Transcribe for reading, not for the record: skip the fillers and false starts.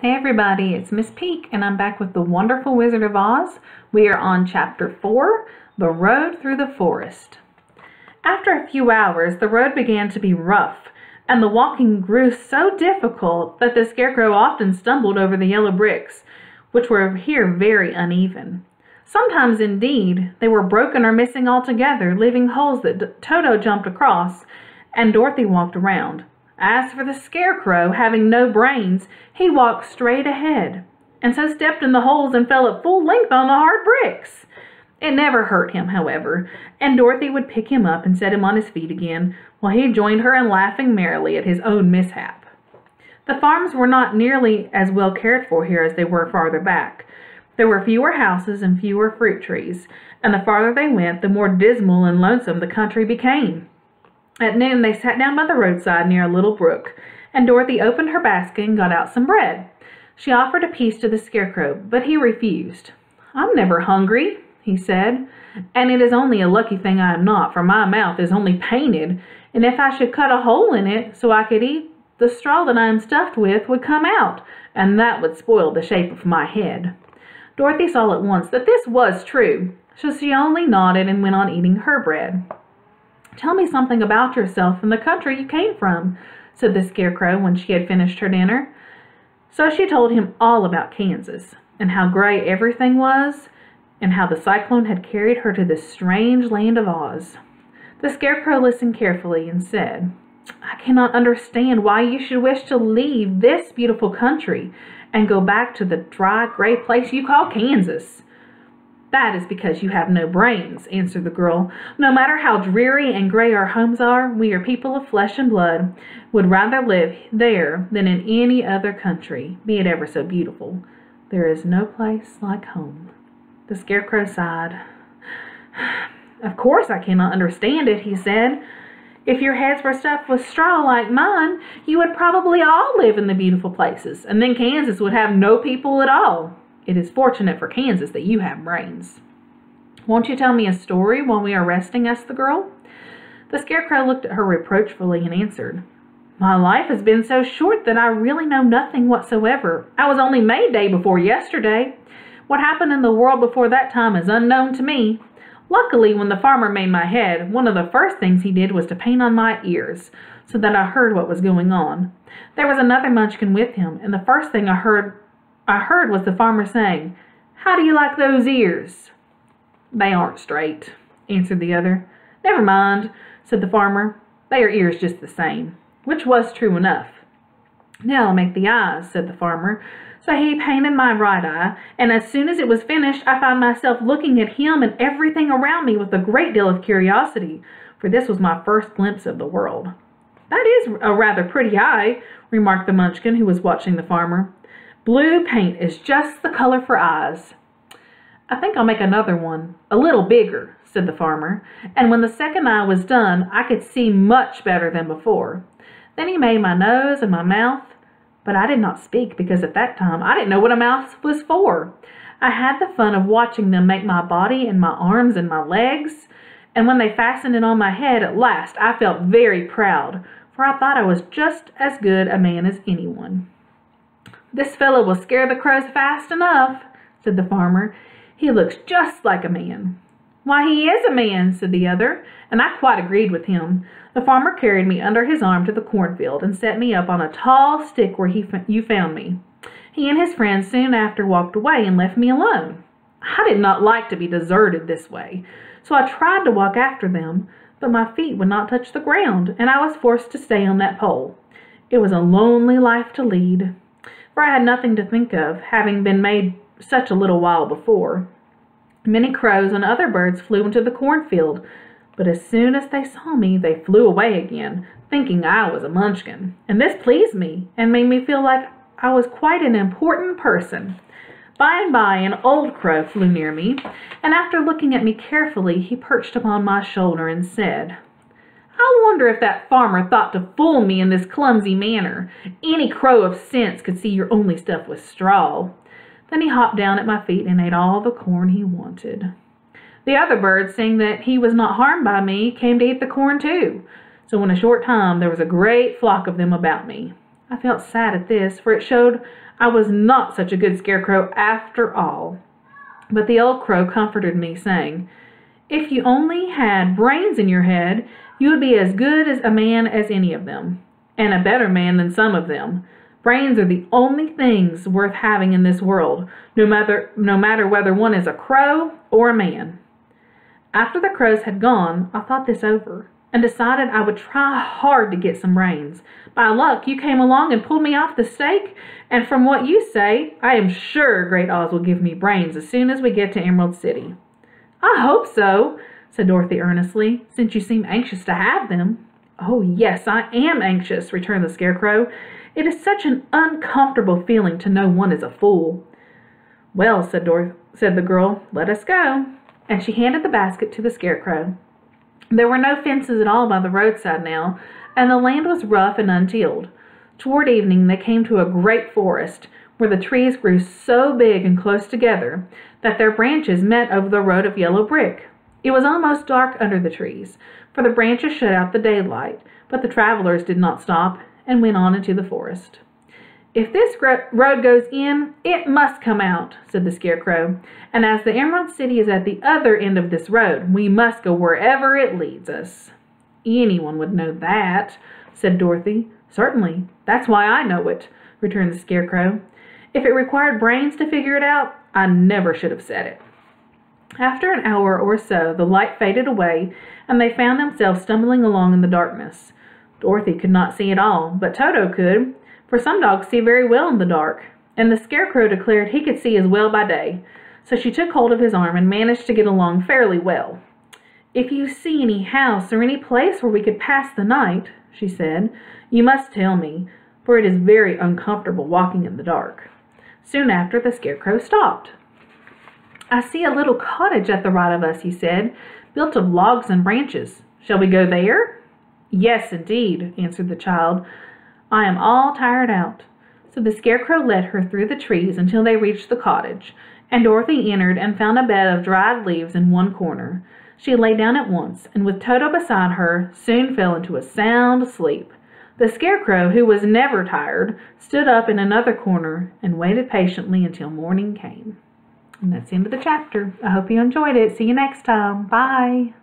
Hey everybody, it's Miss Peek and I'm back with The Wonderful Wizard of Oz. We are on Chapter 4, The Road Through the Forest. After a few hours, the road began to be rough, and the walking grew so difficult that the Scarecrow often stumbled over the yellow bricks, which were here very uneven. Sometimes, indeed, they were broken or missing altogether, leaving holes that Toto jumped across, and Dorothy walked around. As for the Scarecrow, having no brains, he walked straight ahead, and so stepped in the holes and fell at full length on the hard bricks. It never hurt him, however, and Dorothy would pick him up and set him on his feet again, while he joined her in laughing merrily at his own mishap. The farms were not nearly as well cared for here as they were farther back. There were fewer houses and fewer fruit trees, and the farther they went, the more dismal and lonesome the country became. At noon they sat down by the roadside near a little brook, and Dorothy opened her basket and got out some bread. She offered a piece to the Scarecrow, but he refused. "I'm never hungry," he said, "and it is only a lucky thing I am not, for my mouth is only painted, and if I should cut a hole in it so I could eat, the straw that I am stuffed with would come out, and that would spoil the shape of my head." Dorothy saw at once that this was true, so she only nodded and went on eating her bread. "Tell me something about yourself and the country you came from," said the Scarecrow when she had finished her dinner. So she told him all about Kansas, and how gray everything was, and how the cyclone had carried her to this strange land of Oz. The Scarecrow listened carefully and said, "I cannot understand why you should wish to leave this beautiful country and go back to the dry, gray place you call Kansas." "That is because you have no brains," answered the girl. "No matter how dreary and gray our homes are, we are people of flesh and blood, would rather live there than in any other country, be it ever so beautiful. There is no place like home." The Scarecrow sighed. "Of course I cannot understand it," he said. "If your heads were stuffed with straw like mine, you would probably all live in the beautiful places, and then Kansas would have no people at all. It is fortunate for Kansas that you have brains." "Won't you tell me a story while we are resting?" asked the girl. The Scarecrow looked at her reproachfully and answered, "My life has been so short that I really know nothing whatsoever. I was only made day before yesterday. What happened in the world before that time is unknown to me. Luckily, when the farmer made my head, one of the first things he did was to paint on my ears, so that I heard what was going on. There was another Munchkin with him, and the first thing I heard was the farmer saying, 'How do you like those ears?' 'They aren't straight,' answered the other. 'Never mind,' said the farmer. 'They are ears just the same,' which was true enough. 'Now I'll make the eyes,' said the farmer. So he painted my right eye, and as soon as it was finished, I found myself looking at him and everything around me with a great deal of curiosity, for this was my first glimpse of the world." "That is a rather pretty eye," remarked the Munchkin, who was watching the farmer. "Blue paint is just the color for eyes." "I think I'll make another one, a little bigger," said the farmer, and when the second eye was done, I could see much better than before. Then he made my nose and my mouth, but I did not speak because at that time I didn't know what a mouth was for. I had the fun of watching them make my body and my arms and my legs, and when they fastened it on my head at last, I felt very proud, for I thought I was just as good a man as anyone. "This fellow will scare the crows fast enough," said the farmer. "He looks just like a man." "Why, he is a man," said the other, and I quite agreed with him. The farmer carried me under his arm to the cornfield and set me up on a tall stick where you found me. He and his friends soon after walked away and left me alone. I did not like to be deserted this way, so I tried to walk after them, but my feet would not touch the ground, and I was forced to stay on that pole. It was a lonely life to lead, for I had nothing to think of, having been made such a little while before. Many crows and other birds flew into the cornfield, but as soon as they saw me, they flew away again, thinking I was a Munchkin, and this pleased me and made me feel like I was quite an important person. By and by, an old crow flew near me, and after looking at me carefully, he perched upon my shoulder and said, "I wonder if that farmer thought to fool me in this clumsy manner. Any crow of sense could see you're only stuffed with straw." Then he hopped down at my feet and ate all the corn he wanted. The other birds, seeing that he was not harmed by me, came to eat the corn too. So in a short time there was a great flock of them about me. I felt sad at this, for it showed I was not such a good scarecrow after all. But the old crow comforted me, saying, "If you only had brains in your head, you would be as good as a man as any of them, and a better man than some of them. Brains are the only things worth having in this world, no matter whether one is a crow or a man." After the crows had gone, I thought this over and decided I would try hard to get some brains. By luck, you came along and pulled me off the stake, and from what you say, I am sure Great Oz will give me brains as soon as we get to Emerald City. "I hope so," said Dorothy earnestly, "since you seem anxious to have them." "Oh, yes, I am anxious," returned the Scarecrow. "It is such an uncomfortable feeling to know one is a fool." "Well," said the girl, "let us go." And she handed the basket to the Scarecrow. There were no fences at all by the roadside now, and the land was rough and untilled. Toward evening they came to a great forest, where the trees grew so big and close together that their branches met over the road of yellow brick. It was almost dark under the trees, for the branches shut out the daylight, but the travelers did not stop and went on into the forest. "If this road goes in, it must come out," said the Scarecrow. "And as the Emerald City is at the other end of this road, we must go wherever it leads us." "Anyone would know that," said Dorothy. "Certainly. That's why I know it," returned the Scarecrow. "If it required brains to figure it out, I never should have said it." After an hour or so, the light faded away, and they found themselves stumbling along in the darkness. Dorothy could not see at all, but Toto could, for some dogs see very well in the dark, and the Scarecrow declared he could see as well by day, so she took hold of his arm and managed to get along fairly well. "If you see any house or any place where we could pass the night," she said, "you must tell me, for it is very uncomfortable walking in the dark." Soon after, the Scarecrow stopped. "I see a little cottage at the right of us," he said, "built of logs and branches. Shall we go there?" "Yes, indeed," answered the child. "I am all tired out." So the Scarecrow led her through the trees until they reached the cottage, and Dorothy entered and found a bed of dried leaves in one corner. She lay down at once, and with Toto beside her, soon fell into a sound sleep. The Scarecrow, who was never tired, stood up in another corner and waited patiently until morning came. And that's the end of the chapter. I hope you enjoyed it. See you next time. Bye.